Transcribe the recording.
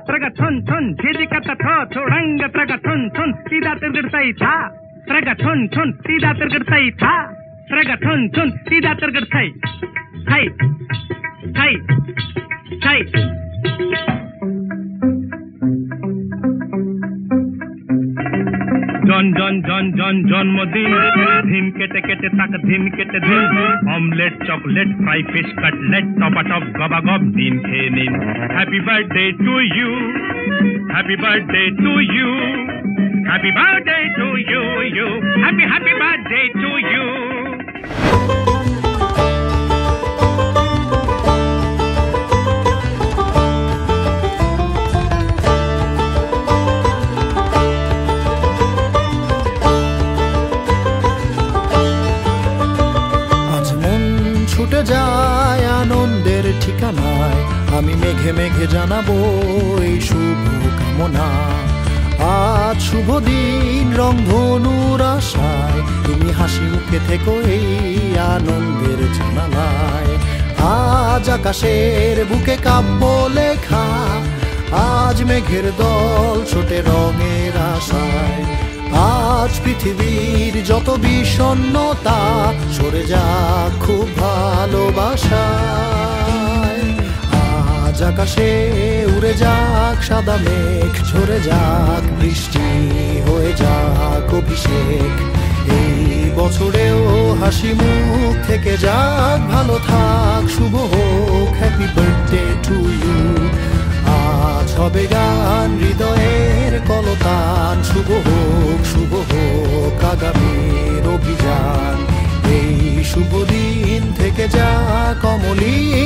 त्रगा थुन थुन छिदी कता थो थोडंग त्रगा थुन थुन सीधा तिरगड़ता ही था त्रगा थुन थुन सीधा तिरगड़ता ही था त्रगा थुन थुन सीधा तिरगड़ता ही थाई थाई थाई जन जन जन जन जन्मदिन धिम केटे केटे तक धिम केटे दिन omelette chocolate fry fish cutlet टॉपा टॉप गबा गब दिन खे निन happy birthday to you happy birthday to you happy birthday to you you happy happy birthday to you ছুটে যায় আনন্দের ঠিকানায় আমি মেঘে মেঘে জানাবো এই শুভ কামনা আজ শুভ দিন রংধনুর আশায় তুমি হাসি মুখে থেকো এই আনন্দের জানালায় আজ আকাশের বুকে কাব্য লেখা আজ মেঘের দল ছোটে রঙের আশায় আজ পৃথিবীর যত বিষণ্ণতা সরে যাক খুব ভালোবাসায় আজ আকাশে উড়ে যাক সাদা মেঘ ঝরে যাক বৃষ্টি হয়ে যাক অভিষেক এই বছরেও হাসি মুখ থেকে যাক ভালো থাক শুভ হোক হ্যাপি বার্থডে টু ইউ আজ হবে গান হৃদয়ের কলতান শুভ হোক আগামীর অভিযান এই শুভ দিন থেকে যাক অমলিন